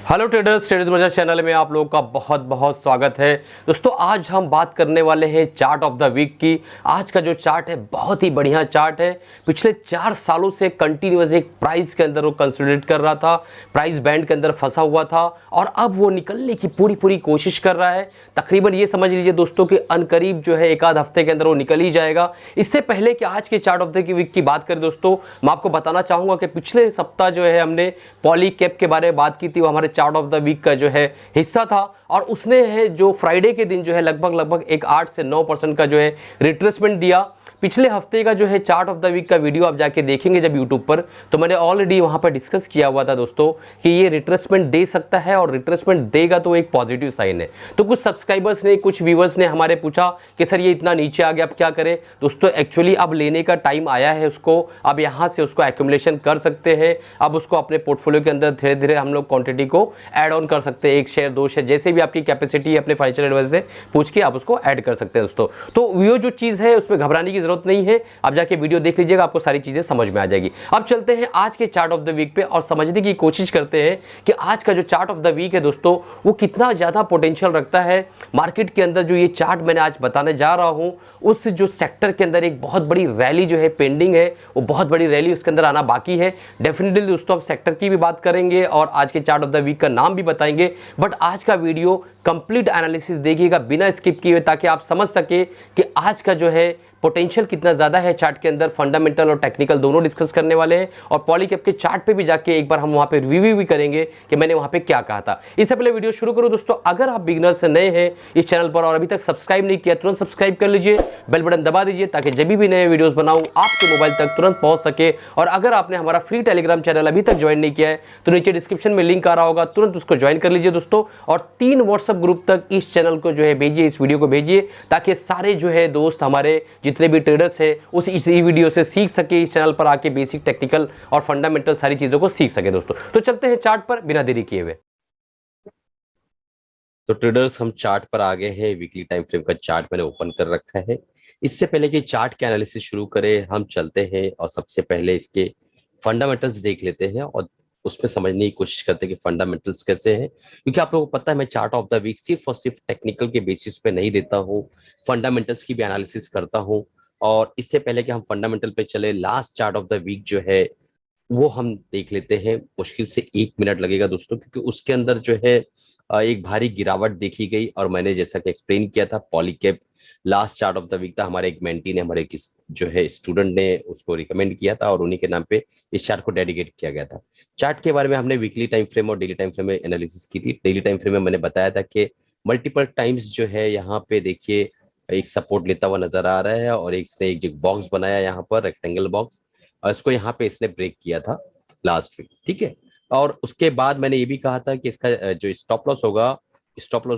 Hello traders, traders बाजार channel में आप लोगों का बहुत बहुत स्वागत है। दोस्तों आज हम बात करने वाले हैं चार्ट ऑफ द वीक की। आज का जो चार्ट है बहुत ही बढ़िया चार्ट है। पिछले 4 सालों से कंटिन्यूअस एक प्राइस के अंदर वो कंसोलिडेट कर रहा था, प्राइस बैंड के अंदर फंसा हुआ था और अब वो निकलने की पूरी कोशिश कर रहा है। तकरीबन ये समझ लीजिए दोस्तों कि अनकरीब जो है एक आध हफ्ते के अंदर वो निकल ही जाएगा। इससे पहले कि आज के चार्ट ऑफ द वीक की बात करें दोस्तों, मैं आपको बताना चाहूँगा कि पिछले सप्ताह जो है हमने पॉली कैप के बारे में बात की थी। वो हमारे चार्ट ऑफ द वीक का जो है हिस्सा था और उसने है जो फ्राइडे के दिन जो है लगभग एक 8 से 9% का जो है रिट्रेसमेंट दिया। पिछले हफ्ते का जो है चार्ट ऑफ द वीक का वीडियो आप जाके देखेंगे जब यूट्यूब पर, तो मैंने ऑलरेडी वहां पर डिस्कस किया हुआ था दोस्तों कि ये रिट्रेसमेंट दे सकता है और रिट्रेसमेंट देगा तो एक पॉजिटिव साइन है। तो कुछ सब्सक्राइबर्स ने, कुछ व्यूवर्स ने हमारे पूछा कि सर ये इतना नीचे आ गया, अब क्या करें। दोस्तों एक्चुअली अब लेने का टाइम आया है उसको, अब यहाँ से उसको एक्यूमुलेशन कर सकते हैं। अब उसको अपने पोर्टफोलियो के अंदर धीरे धीरे हम लोग क्वांटिटी को ऐड ऑन कर सकते हैं, 1 शेयर 2 शेयर जैसे भी आपकी कैपेसिटी है, अपने फाइनेंशियल एडवाइजर से पूछ के आप उसको ऐड कर सकते हैं दोस्तों। तो वो जो चीज़ है उसमें घबराने की जरूरत नहीं है, आप जाके वीडियो देख लीजिएगा, आपको सारी चीजें समझ में आ जाएगी। अब चलते हैं आज के चार्ट ऑफ द वीक पे और समझने की कोशिश करते हैं कि आज का जो चार्ट ऑफ द वीक है दोस्तों वो कितना ज्यादा पोटेंशियल रखता है मार्केट के अंदर। जो ये चार्ट मैंने आज बताने जा रहा हूं उस जो सेक्टर के अंदर एक बहुत बड़ी रैली जो है पेंडिंग है, वो बहुत बड़ी रैली उसके अंदर आना बाकी है। डेफिनेटली दोस्तों हम सेक्टर की भी बात करेंगे और आज के चार्ट ऑफ द वीक का नाम भी बताएंगे, बट आज का वीडियो कंप्लीट एनालिसिस देखिएगा बिना स्किप किए हुए, ताकि आप समझ सके कि आज का जो है पोटेंशियल कितना ज्यादा है चार्ट के अंदर। फंडामेंटल और टेक्निकल दोनों डिस्कस करने वाले हैं और पॉलीकैप के चार्ट पे भी जाके एक बार हम वहां पे रिव्यू भी करेंगे कि मैंने वहां पे क्या कहा था। इससे पहले वीडियो शुरू करूं दोस्तों, अगर आप बिगिनर से नए हैं इस चैनल पर और अभी तक सब्सक्राइब नहीं किया, तुरंत सब्सक्राइब कर लीजिए, बेल बटन दबा दीजिए ताकि जब भी नए वीडियोस बनाऊं आपके मोबाइल तक तुरंत पहुंच सके। और अगर आपने हमारा फ्री टेलीग्राम चैनल अभी तक ज्वाइन नहीं किया है तो नीचे डिस्क्रिप्शन में लिंक आ रहा होगा, तुरंत उसको ज्वाइन कर लीजिए दोस्तों। और 3 व्हाट्सएप ग्रुप तक इस चैनल को जो है भेजिए, इस वीडियो को भेजिए, ताकि सारे जो है दोस्त हमारे जितने भी ट्रेडर्स है उस इसी वीडियो से सीख सके, इस चैनल पर आके बेसिक टेक्निकल और फंडामेंटल सारी चीजों को सीख सके दोस्तों। तो चलते हैं चार्ट पर बिना देरी किए हुए। तो ट्रेडर्स हम चार्ट पर आ गए हैं। वीकली टाइम फ्रेम का चार्ट मैंने ओपन कर रखा है। इससे पहले कि चार्ट के एनालिसिस शुरू करें, हम चलते हैं और सबसे पहले इसके फंडामेंटल्स देख लेते हैं और उसमें समझने की कोशिश करते हैं कि फंडामेंटल्स कैसे हैं। क्योंकि आप लोगों को पता है मैं चार्ट ऑफ द वीक सिर्फ और सिर्फ टेक्निकल के बेसिस पे नहीं देता हूँ, फंडामेंटल्स की भी एनालिसिस करता हूँ। और इससे पहले कि हम फंडामेंटल पे चले, last chart of the week जो है वो हम देख लेते हैं। मुश्किल से 1 मिनट लगेगा दोस्तों, क्योंकि उसके अंदर जो है एक भारी गिरावट देखी गई। और मैंने जैसा कि एक्सप्लेन किया था, Polycab last chart of the week था। हमारे एक मेंटी ने, हमारे किस जो है स्टूडेंट ने उसको रिकमेंड किया था और उन्हीं के नाम पे इस चार्ट को डेडिकेट किया गया था। चार्ट के बारे में हमने वीकली टाइम फ्रेम और डेली टाइम फ्रेम में एनालिसिस की थी। डेली टाइम फ्रेम में मैंने बताया था कि मल्टीपल टाइम्स जो है यहाँ पे देखिए एक सपोर्ट लेता हुआ नजर आ रहा है और एक से एक जो बॉक्स बनाया यहाँ पर रेक्टेंगल बॉक्स, और इसको यहाँ पे इसने ब्रेक किया था लास्ट वीक, ठीक है। और उसके बाद मैंने ये भी कहा था कि इसका जो स्टॉप लॉस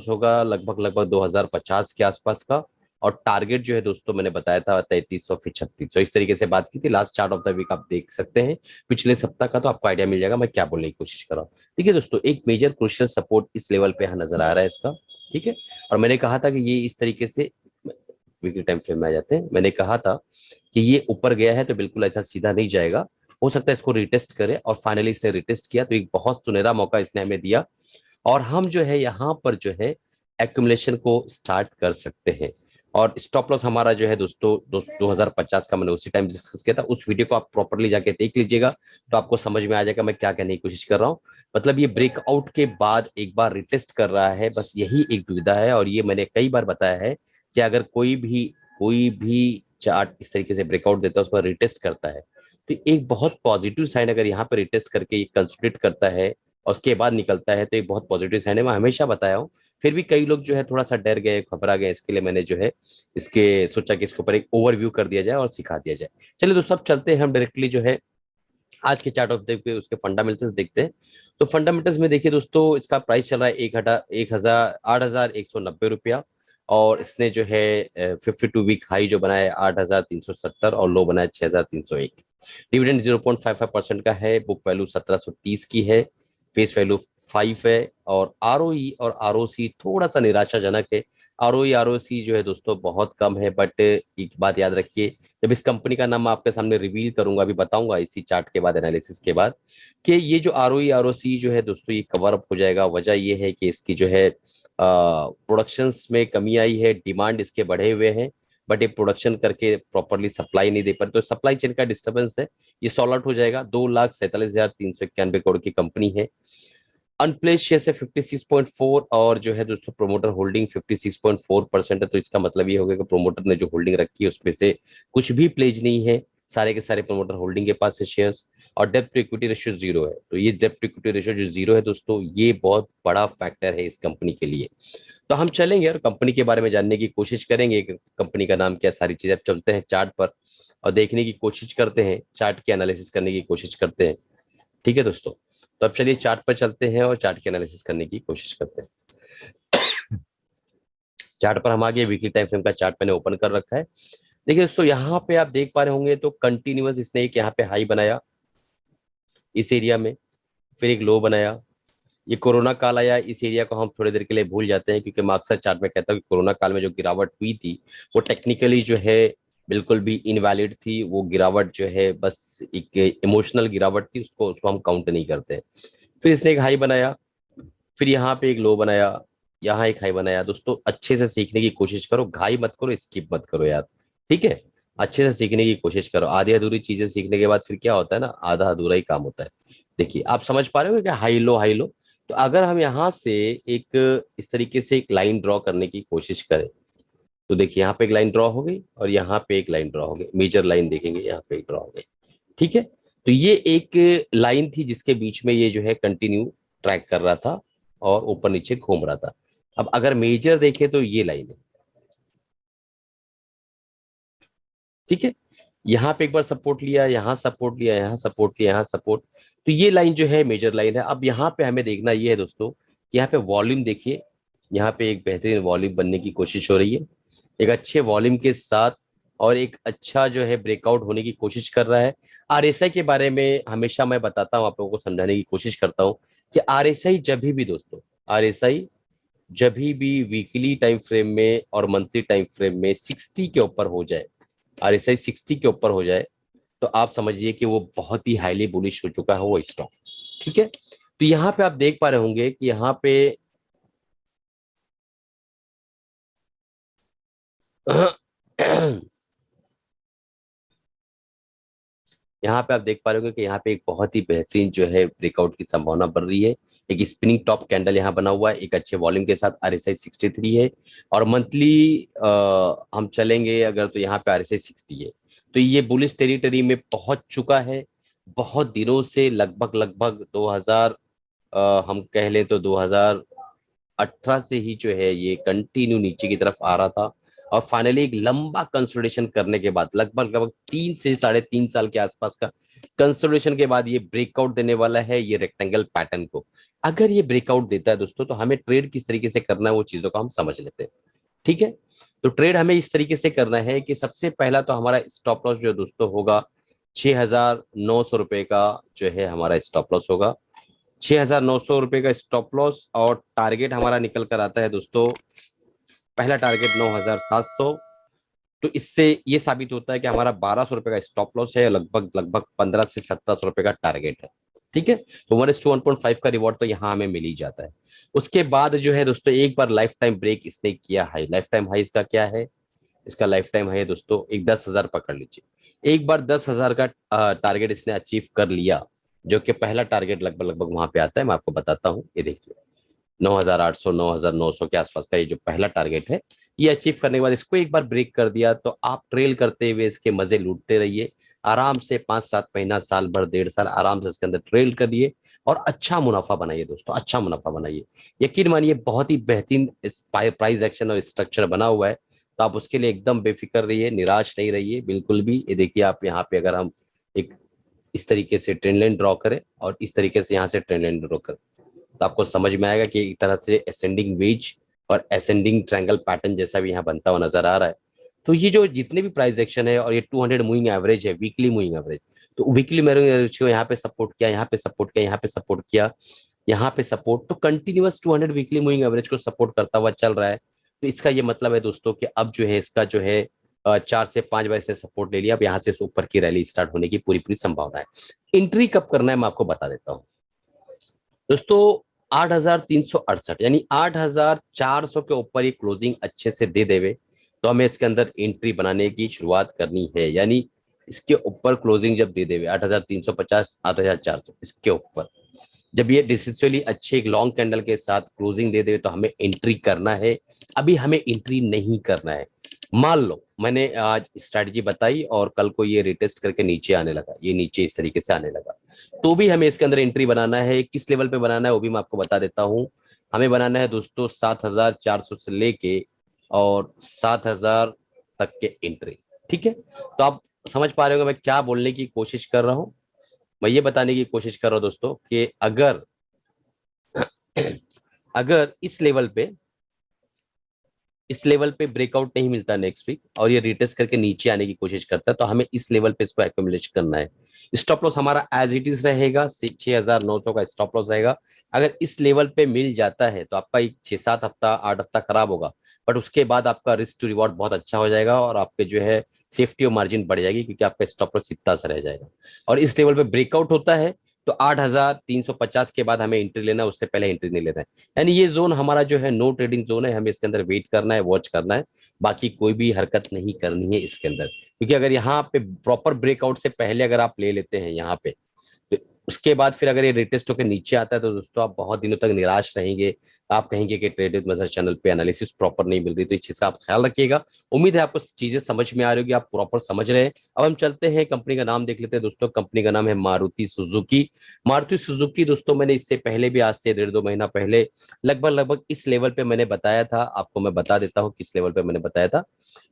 होगा लगभग 2050 के आसपास का। और टारगेट जो है दोस्तों मैंने बताया था 3300 फिर 3600, इस तरीके से बात की थी। Last chart of the week आप देख सकते हैं पिछले सप्ताह का, तो आपको आइडिया मिल जाएगा मैं क्या बोलने की कोशिश कर रहा हूँ। ठीक है दोस्तों, एक मेजर क्रूशियल सपोर्ट इस लेवल पे यहाँ नजर आ रहा है इसका, ठीक है। और मैंने कहा था कि ये इस तरीके से वीकली टाइम फ्रेम में आ जाते हैं। मैंने कहा था कि ये ऊपर गया है तो बिल्कुल ऐसा सीधा नहीं जाएगा, हो सकता है इसको रिटेस्ट करे। और फाइनली इसने रिटेस्ट किया, तो एक बहुत सुनहरा मौका इसने हमें दिया और हम जो है यहाँ पर जो है एक्यूमुलेशन को स्टार्ट कर सकते हैं। और स्टॉप लॉस हमारा जो है दोस्तों 2050 का मैंने उसी टाइम डिस्कस किया था। उस वीडियो को आप प्रॉपरली जाके देख लीजिएगा तो आपको समझ में आ जाएगा मैं क्या कहने की कोशिश कर रहा हूँ। मतलब ये ब्रेकआउट के बाद एक बार रिटेस्ट कर रहा है, बस यही एक दुविधा है। और ये मैंने कई बार बताया है कि अगर कोई भी चार्ट इस तरीके से ब्रेकआउट देता है, उसको रिटेस्ट करता है, तो एक बहुत पॉजिटिव साइन अगर यहाँ पे रिटेस्ट करके ये कंसोलिडेट करता है और उसके बाद निकलता है तो एक बहुत पॉजिटिव साइन है। मैं हमेशा बताया हूँ, फिर भी कई लोग जो है थोड़ा सा डर गए, घबरा गए, इसके लिए मैंने जो है इसके सोचा कि इसके ऊपर एक ओवरव्यू कर दिया जाए और सिखा दिया जाए। चलिए दोस्तों अब चलते हैं हम डायरेक्टली जो है आज के चार्ट ऑफ द उसके फंडामेंटल्स देखते हैं। तो फंडामेंटल्स में देखिए दोस्तों, इसका प्राइस चल रहा है 8,190 और इसने जो है 52 वीक हाई जो बनाया है 8,370 और लो बनाया 6,301। डिविडेंड 0.55% का है, बुक वैल्यू 1730 की है, फेस वैल्यू 5 है। और आरओई और आरओसी थोड़ा सा निराशाजनक है। आरओई आरओसी जो है दोस्तों बहुत कम है, बट एक बात याद रखिए जब इस कंपनी का नाम मैं आपके सामने रिवील करूंगा, अभी बताऊंगा इसी चार्ट के बाद, एनालिसिस के बाद, कि ये जो आरओई आरओसी जो है दोस्तों ये कवर अप हो जाएगा। वजह ये है कि इसकी जो है प्रोडक्शंस में कमी आई है, डिमांड इसके बढ़े हुए हैं, बट ये प्रोडक्शन करके प्रॉपरली सप्लाई नहीं दे पा रहे, तो सप्लाई चेन का डिस्टर्बेंस है, ये सॉल्व आउट हो जाएगा। 2,47,391 करोड़ की कंपनी है। अनप्लेस शेयर से 56.4 और जो है दोस्तों प्रोमोटर होल्डिंग 56.4% है। तो इसका मतलब ये हो गया कि प्रोमोटर ने जो होल्डिंग रखी है उसमें से कुछ भी प्लेज नहीं है, सारे के सारे प्रोमोटर होल्डिंग के पास है शेयर्स। और डेप्ट टू इक्विटी रेशियो जीरो है। तो ये डेप्ट टू इक्विटी रेशियो जो जीरो है दोस्तों, ये बहुत बड़ा फैक्टर है इस कंपनी के लिए। तो हम चलेंगे और कंपनी के बारे में जानने की कोशिश करेंगे कि कंपनी का नाम क्या, सारी चीजें। अब चलते हैं चार्ट पर और देखने की कोशिश करते हैं, चार्ट की एनालिसिस करने की कोशिश करते हैं। ठीक है दोस्तों, तो अब चलिए चार्ट पर चलते हैं और चार्ट की एनालिसिस करने की कोशिश करते हैं। चार्ट पर हम आगे वीकली टाइम फ्रेम का चार्ट मैंने ओपन कर रखा है। देखिए दोस्तों, यहाँ पे आप देख पा रहे होंगे तो कंटिन्यूअस इसने एक यहाँ पे हाई बनाया इस एरिया में, फिर एक लो बनाया। ये कोरोना काल आया, इस एरिया को हम थोड़ी देर के लिए भूल जाते हैं, क्योंकि मैं अक्सर चार्ट में कहता हूँ कि कोरोना काल में जो गिरावट हुई थी वो टेक्निकली जो है बिल्कुल भी इनवैलिड थी। वो गिरावट जो है बस एक इमोशनल गिरावट थी, उसको उसको हम काउंट नहीं करते। फिर इसने एक हाई बनाया, फिर यहाँ पे एक लो बनाया, यहाँ एक हाई बनाया। दोस्तों अच्छे से सीखने की कोशिश करो, घाई मत करो, स्किप मत करो यार, ठीक है। अच्छे से सीखने की कोशिश करो। आधी अधूरी चीजें सीखने के बाद फिर क्या होता है ना, आधा अधूरा ही काम होता है। देखिए आप समझ पा रहे हो क्या, हाई लो हाई लो। तो अगर हम यहाँ से एक इस तरीके से एक लाइन ड्रॉ करने की कोशिश करें, तो देखिए यहाँ पे एक लाइन ड्रॉ हो गई और यहाँ पे एक लाइन ड्रॉ हो गई, मेजर लाइन देखेंगे यहाँ पे एक ड्रॉ हो गई, ठीक है। तो ये एक लाइन थी जिसके बीच में ये जो है कंटिन्यू ट्रैक कर रहा था और ऊपर नीचे घूम रहा था। अब अगर मेजर देखे तो ये लाइन है, ठीक है। यहाँ पे एक बार सपोर्ट लिया, यहाँ सपोर्ट लिया, यहाँ सपोर्ट लिया, यहाँ सपोर्ट। तो ये लाइन जो है मेजर लाइन है। अब यहाँ पे हमें देखना ये है दोस्तों कि यहाँ पे वॉल्यूम देखिए, यहाँ पे एक बेहतरीन वॉल्यूम बनने की कोशिश हो रही है, एक अच्छे वॉल्यूम के साथ, और एक अच्छा जो है ब्रेकआउट होने की कोशिश कर रहा है। आरएसआई के बारे में हमेशा मैं बताता हूँ, आप लोगों को समझाने की कोशिश करता हूँ कि आरएसआई जब भी दोस्तों, आरएसआई जब भी वीकली टाइम फ्रेम में और मंथली टाइम फ्रेम में 60 के ऊपर हो जाए, आरएसआई 60 के ऊपर हो जाए, तो आप समझिए कि वो बहुत ही हाईली बुलिश हो चुका है वो स्टॉक, ठीक है। तो यहाँ पे आप देख पा रहे होंगे कि यहाँ पे यहाँ पे आप देख पा रहे होंगे कि यहाँ पे एक बहुत ही बेहतरीन जो है ब्रेकआउट की संभावना बन रही है। एक स्पिनिंग टॉप कैंडल यहाँ बना हुआ है एक अच्छे वॉल्यूम के साथ, आरएसआई 63 है। और मंथली हम चलेंगे अगर, तो यहाँ पे आरएसआई 60 है। तो ये बुलिश टेरिटरी में पहुंच चुका है। बहुत दिनों से लगभग लगभग 2000 हम कह लें तो 2018 से ही जो है ये कंटिन्यू नीचे की तरफ आ रहा था, और फाइनली एक लंबा कंसोलिडेशन करने के बाद, लगभग लगभग 3 से 3.5 साल के आसपास का कंसोलिडेशन के बाद ये ब्रेकआउट देने वाला है ये रेक्टेंगल पैटर्न को। अगर ये ब्रेकआउट देता है दोस्तों, तो हमें ट्रेड किस तरीके से करना है वो चीजों को हम समझ लेते हैं, ठीक है। तो ट्रेड हमें इस तरीके से करना है कि सबसे पहला तो हमारा स्टॉप लॉस जो दोस्तों होगा 6,900 रुपए का जो है हमारा स्टॉप लॉस होगा। 6,900 रुपए का स्टॉप लॉस, और टारगेट हमारा निकल कर आता है दोस्तों, पहला टारगेट 9,700। तो इससे ये साबित होता है कि हमारा 1,200 रुपए का स्टॉप लॉस है, लगभग लगभग 15 से 17 रुपए का टारगेट है, ठीक है। तो 1:1.5 का रिवॉर्ड तो यहाँ हमें मिल ही जाता है। उसके बाद जो है दोस्तों एक बार लाइफ टाइम ब्रेक इसने किया हाई, लाइफ टाइम हाई इसका क्या है, इसका लाइफ टाइम है दोस्तों एक 10,000 पकड़ लीजिए। एक बार 10,000 का टारगेट इसने अचीव कर लिया, जो कि पहला टारगेट लगभग लगभग वहां पे आता है, मैं आपको बताता हूँ, ये देखिए 9,800 9,900 के आसपास का ये जो पहला टारगेट है, ये अचीव करने के बाद इसको एक बार ब्रेक कर दिया, तो आप ट्रेल करते हुए इसके मजे लूटते रहिए आराम से, 5-7 महीना, साल भर, 1.5 साल आराम से इसके अंदर ट्रेल करिए और अच्छा मुनाफा बनाइए दोस्तों, अच्छा मुनाफा बनाइए। यकीन मानिए बहुत ही बेहतरीन प्राइस एक्शन और स्ट्रक्चर बना हुआ है। तो आप उसके लिए एकदम बेफिक्र रहिए, निराश नहीं रहिए बिल्कुल भी। ये देखिए आप यहाँ पे अगर हम एक इस तरीके से ट्रेंड लाइन ड्रॉ करें और इस तरीके से यहाँ से ट्रेंड लाइन ड्रॉ करें, तो आपको समझ में आएगा कि एक तरह से असेंडिंग वेज और असेंडिंग ट्रायंगल पैटर्न जैसा भी यहाँ बनता हुआ नजर आ रहा है। तो ये जो जितने भी प्राइस एक्शन है, और ये 200 मूविंग एवरेज है, वीकली मूविंग एवरेज, तो वीकली मूविंग एवरेज को यहाँ पे सपोर्ट किया, यहाँ पे सपोर्ट किया, यहाँ पे सपोर्ट किया, यहाँ पे सपोर्ट, तो कंटिन्यूअस 200 वीकली मूविंग एवरेज को सपोर्ट करता हुआ चल रहा है। तो इसका ये मतलब है दोस्तों कि अब जो है इसका जो है 4 से 5 बजे से सपोर्ट ले लिया, अब यहाँ से ऊपर की रैली स्टार्ट होने की पूरी पूरी संभावना है। एंट्री कब करना है मैं आपको बता देता हूँ दोस्तों। 8,368 यानी 8,400 के ऊपर ये क्लोजिंग अच्छे से दे देवे तो हमें इसके अंदर एंट्री बनाने की शुरुआत करनी है। यानी इसके ऊपर क्लोजिंग जब दे देवे 8,350 8,400 इसके ऊपर जब ये डिसिसली अच्छे एक लॉन्ग कैंडल के साथ क्लोजिंग दे दे तो हमें एंट्री करना है। अभी हमें एंट्री नहीं करना है। मान लो मैंने आज स्ट्रैटेजी बताई और कल को ये रिटेस्ट करके नीचे आने लगा, ये नीचे इस तरीके से आने लगा, तो भी हमें इसके अंदर एंट्री बनाना है। किस लेवल पे बनाना है वो भी मैं आपको बता देता हूं। हमें बनाना है दोस्तों 7,400 से लेके और 7,000 तक के एंट्री। ठीक है, तो आप समझ पा रहे हो मैं क्या बोलने की कोशिश कर रहा हूं। मैं ये बताने की कोशिश कर रहा हूं दोस्तों कि अगर अगर इस लेवल पे ब्रेकआउट नहीं मिलता नेक्स्ट वीक और ये रिटेस्ट करके नीचे आने की कोशिश करता है तो हमें इस लेवल पे इसको एक्यूमुलेट करना है। स्टॉप लॉस हमारा एज इट इज रहेगा, 6,900 का स्टॉप लॉस रहेगा। अगर इस लेवल पे मिल जाता है तो आपका 6-7 हफ्ता 8 हफ्ता खराब होगा, बट उसके बाद आपका रिस्क टू रिवॉर्ड बहुत अच्छा हो जाएगा और आपके जो है सेफ्टी और मार्जिन बढ़ जाएगी क्योंकि आपका स्टॉप लॉस इतना सा रह जाएगा। और इस लेवल पे ब्रेकआउट होता है तो 8,350 के बाद हमें एंट्री लेना है, उससे पहले एंट्री नहीं लेना है। यानी ये जोन हमारा जो है नो ट्रेडिंग जोन है, हमें इसके अंदर वेट करना है, वॉच करना है, बाकी कोई भी हरकत नहीं करनी है इसके अंदर। क्योंकि अगर यहाँ पे प्रॉपर ब्रेकआउट से पहले अगर आप ले लेते हैं यहाँ पे तो उसके बाद फिर अगर ये रिटेस्ट होकर नीचे आता है तो दोस्तों आप बहुत दिनों तक निराश रहेंगे। आप कहेंगे कि ट्रेड मजर चैनल पे एनालिसिस प्रॉपर नहीं मिल रही, तो इस चीज का आप ख्याल रखिएगा। उम्मीद है आपको चीजें समझ में आ रही होगी, आप प्रॉपर समझ रहे हैं। अब हम चलते हैं कंपनी का नाम देख लेते हैं दोस्तों। कंपनी का नाम है मारुति सुजुकी। मारुति सुजुकी दोस्तों मैंने इससे पहले भी आज से 1.5-2 महीना पहले लगभग लगभग इस लेवल पे मैंने बताया था आपको। मैं बता देता हूँ किस लेवल पे मैंने बताया था,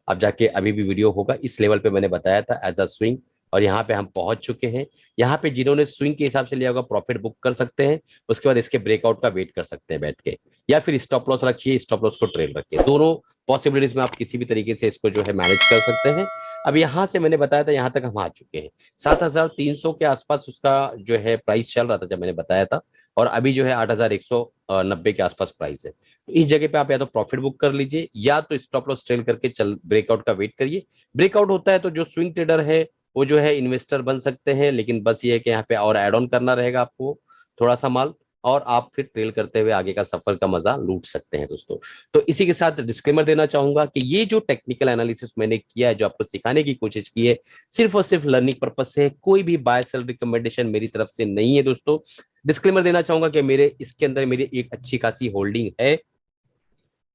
अब जाके अभी भी वीडियो होगा। इस लेवल पे मैंने बताया था एज अ स्विंग और यहाँ पे हम पहुंच चुके हैं। यहाँ पे जिन्होंने स्विंग के हिसाब से लिया होगा प्रॉफिट बुक कर सकते हैं, उसके बाद इसके ब्रेकआउट का वेट कर सकते हैं बैठ के, या फिर स्टॉप लॉस रखिए, स्टॉप लॉस को ट्रेल रखिए। दोनों पॉसिबिलिटीज में आप किसी भी तरीके से इसको जो है मैनेज कर सकते हैं। अब यहाँ से मैंने बताया था यहाँ तक हम आ चुके हैं। 7,300 के आसपास उसका जो है प्राइस चल रहा था जब मैंने बताया था, और अभी जो है 8,190 के आसपास प्राइस है। तो इस जगह पे आप या तो प्रॉफिट बुक कर लीजिए या तो स्टॉप लॉस ट्रेल करके चल ब्रेकआउट का वेट करिए। ब्रेकआउट होता है तो जो स्विंग ट्रेडर है वो जो है इन्वेस्टर बन सकते हैं, लेकिन बस ये है कि यहाँ पे और एड ऑन करना रहेगा आपको थोड़ा सा माल, और आप फिर ट्रेल करते हुए आगे का सफर का मजा लूट सकते हैं दोस्तों। तो इसी के साथ डिस्क्लेमर देना चाहूंगा कि ये जो टेक्निकल एनालिसिस मैंने किया है, जो आपको सिखाने की कोशिश की है, सिर्फ और सिर्फ लर्निंग पर्पज से है, कोई भी बाय सेल रिकमेंडेशन मेरी तरफ से नहीं है दोस्तों। डिस्क्लेमर देना चाहूंगा कि मेरे इसके अंदर मेरी एक अच्छी खासी होल्डिंग है,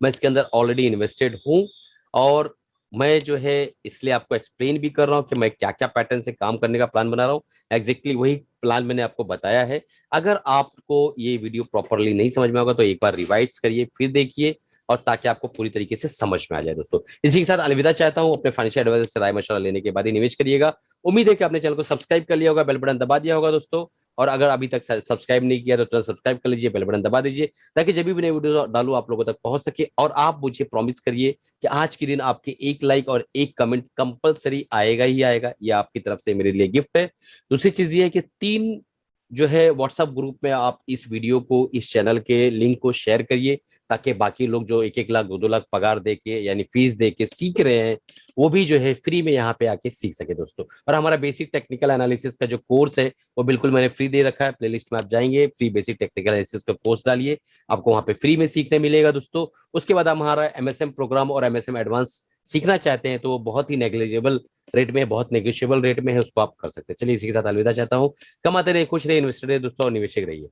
मैं इसके अंदर ऑलरेडी इन्वेस्टेड हूं, और मैं जो है इसलिए आपको एक्सप्लेन भी कर रहा हूं कि मैं क्या क्या पैटर्न से काम करने का प्लान बना रहा हूं। एग्जैक्टली वही प्लान मैंने आपको बताया है। अगर आपको ये वीडियो प्रॉपरली नहीं समझ में होगा तो एक बार रिवाइज करिए, फिर देखिए, और ताकि आपको पूरी तरीके से समझ में आ जाए दोस्तों। इसी के साथ अलविदा चाहता हूं। अपने फाइनेंशियल एडवाइजर से राय मशवरा लेने के बाद ही निवेश करिएगा। उम्मीद है कि आपने चैनल को सब्सक्राइब कर लिया होगा, बेल बटन दबा दिया होगा दोस्तों, और अगर अभी तक सब्सक्राइब नहीं किया तो तुरंत सब्सक्राइब कर लीजिए, बेल बटन दबा दीजिए, ताकि जब भी नई वीडियो डालूं आप लोगों तक पहुंच सके। और आप मुझे प्रॉमिस करिए कि आज के दिन आपके एक लाइक और एक कमेंट कंपलसरी आएगा ही आएगा, ये आपकी तरफ से मेरे लिए गिफ्ट है। दूसरी चीज ये है कि 3 जो है व्हाट्सएप ग्रुप में आप इस वीडियो को, इस चैनल के लिंक को शेयर करिए, ताकि बाकी लोग जो 1-1 लाख 2-2 लाख पगार दे के यानी फीस दे के सीख रहे हैं वो भी जो है फ्री में यहाँ पे आके सीख सके दोस्तों। और हमारा बेसिक टेक्निकल एनालिसिस का जो कोर्स है वो बिल्कुल मैंने फ्री दे रखा है। प्लेलिस्ट में आप जाएंगे, फ्री बेसिक टेक्निकल एनालिसिस का कोर्स डालिए, आपको वहाँ पे फ्री में सीखने मिलेगा दोस्तों। उसके बाद हमारा एमएसएम प्रोग्राम और एमएसएम एडवांस सीखना चाहते हैं तो वो बहुत ही नेग्लिजिबल रेट में, बहुत नेगोशिएबल रेट में है, उसको आप कर सकते हैं। चलिए इसी के साथ अलविदा चाहता हूँ। कमाते रहिए, खुश रहिए, इन्वेस्टर रहिए दोस्तों, और निवेशक रहिए।